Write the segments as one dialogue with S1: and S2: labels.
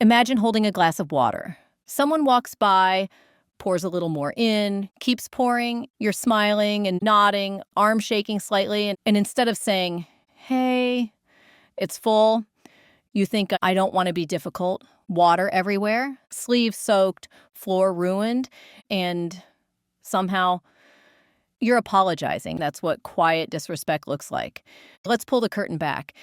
S1: Imagine holding a glass of water. Someone walks by, pours a little more in, keeps pouring. You're smiling and nodding, arm shaking slightly. And instead of saying, hey, it's full, you think, I don't want to be difficult. Water everywhere, sleeves soaked, floor ruined, and somehow you're apologizing. That's what quiet disrespect looks like. Let's pull the curtain back.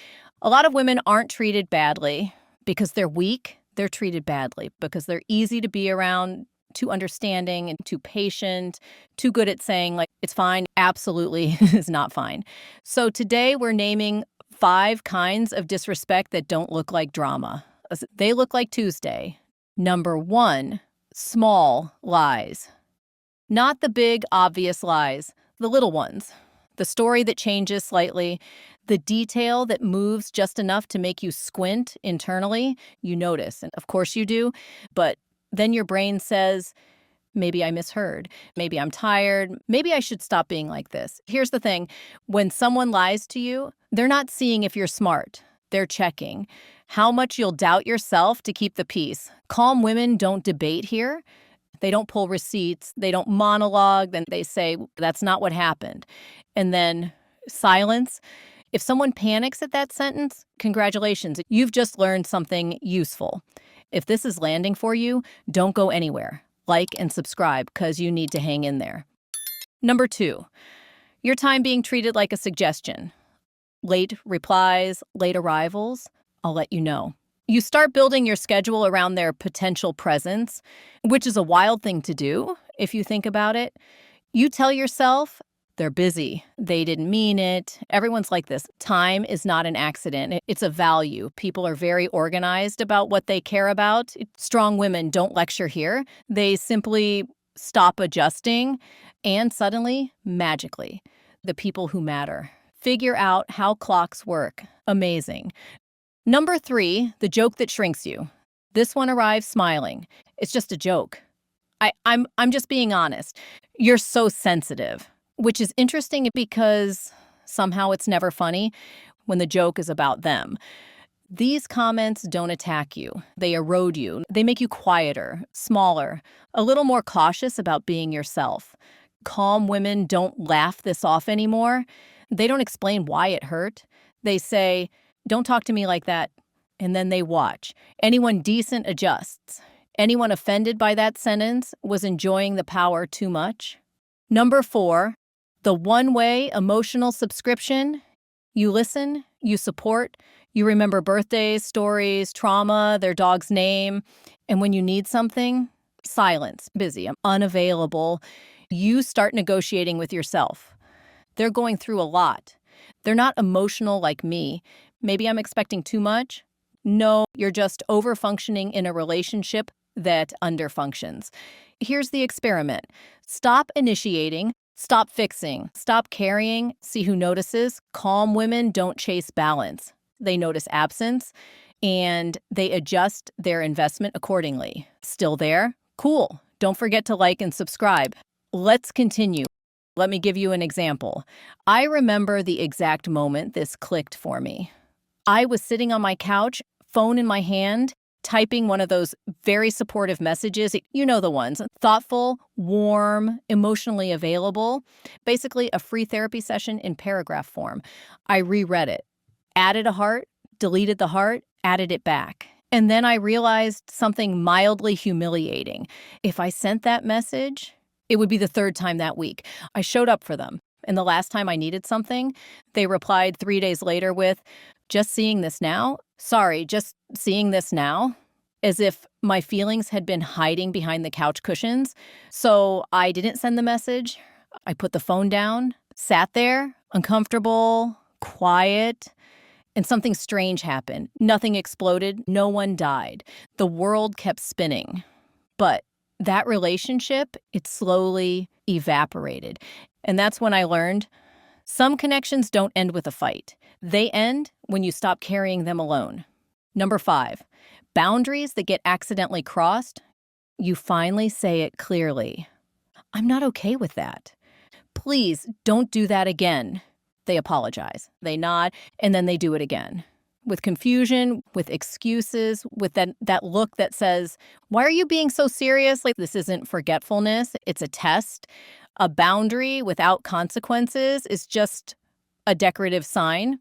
S1: A lot of women aren't treated badly because they're weak. They're treated badly because they're easy to be around, too understanding and too patient, too good at saying, like, it's fine. Absolutely is not fine. So today we're naming 5 kinds of disrespect that don't look like drama. They look like Tuesday. Number 1, small lies. Not the big, obvious lies, the little ones. The story that changes slightly, the detail that moves just enough to make you squint internally, you notice. And of course you do, but then your brain says, maybe I misheard. Maybe I'm tired. Maybe I should stop being like this. Here's the thing. When someone lies to you, they're not seeing if you're smart. They're checking how much you'll doubt yourself to keep the peace. Calm women don't debate here. They don't pull receipts. They don't monologue. Then they say, that's not what happened. And then silence. If someone panics at that sentence, congratulations. You've just learned something useful. If this is landing for you, don't go anywhere. Like and subscribe because you need to hang in there. Number 2, your time being treated like a suggestion. Late replies, late arrivals, I'll let you know. You start building your schedule around their potential presence, which is a wild thing to do if you think about it. You tell yourself, they're busy. They didn't mean it. Everyone's like this. Time is not an accident. It's a value. People are very organized about what they care about. Strong women don't lecture here. They simply stop adjusting, and suddenly, magically, the people who matter figure out how clocks work. Amazing. Number 3, the joke that shrinks you. This one arrives smiling. It's just a joke. I'm just being honest. You're so sensitive. Which is interesting because somehow it's never funny when the joke is about them. These comments don't attack you. They erode you. They make you quieter, smaller, a little more cautious about being yourself. Calm women don't laugh this off anymore. They don't explain why it hurt. They say, don't talk to me like that. And then they watch. Anyone decent adjusts. Anyone offended by that sentence was enjoying the power too much. Number 4, the one-way emotional subscription. You listen, you support, you remember birthdays, stories, trauma, their dog's name. And when you need something, silence, busy, I'm unavailable. You start negotiating with yourself. They're going through a lot. They're not emotional like me. Maybe I'm expecting too much. No, you're just over-functioning in a relationship that underfunctions. Here's the experiment. Stop initiating. Stop fixing. Stop carrying. See who notices. Calm women don't chase balance. They notice absence, and they adjust their investment accordingly. Still there? Cool. Don't forget to like and subscribe. Let's continue. Let me give you an example. I remember the exact moment this clicked for me. I was sitting on my couch, phone in my hand, typing one of those very supportive messages. You know the ones. Thoughtful, warm, emotionally available. Basically a free therapy session in paragraph form. I reread it, added a heart, deleted the heart, added it back. And then I realized something mildly humiliating. If I sent that message, it would be the 3rd time that week. I showed up for them. And the last time I needed something, they replied 3 days later with, just seeing this now? Sorry, just seeing this now? As if my feelings had been hiding behind the couch cushions. So I didn't send the message. I put the phone down, sat there, uncomfortable, quiet, and something strange happened. Nothing exploded. No one died. The world kept spinning. But that relationship, it slowly evaporated. And that's when I learned some connections don't end with a fight. They end when you stop carrying them alone. Number 5, boundaries that get accidentally crossed. You finally say it clearly. I'm not okay with that. Please don't do that again. They apologize. They nod, and then they do it again. with confusion, with excuses, with that look that says, why are you being so serious? Like, this isn't forgetfulness, it's a test. A boundary without consequences is just a decorative sign.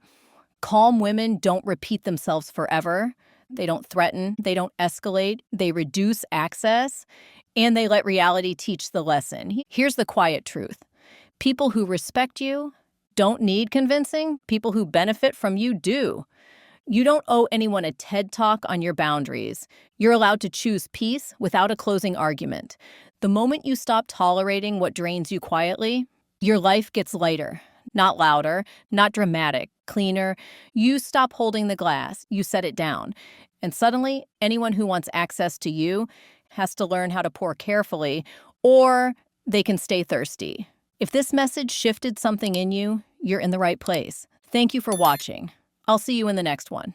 S1: Calm women don't repeat themselves forever. They don't threaten, they don't escalate, they reduce access, and they let reality teach the lesson. Here's the quiet truth. People who respect you don't need convincing. People who benefit from you do. You don't owe anyone a TED Talk on your boundaries. You're allowed to choose peace without a closing argument. The moment you stop tolerating what drains you quietly, your life gets lighter, not louder, not dramatic, cleaner. You stop holding the glass, you set it down. And suddenly, anyone who wants access to you has to learn how to pour carefully, or they can stay thirsty. If this message shifted something in you, you're in the right place. Thank you for watching. I'll see you in the next one.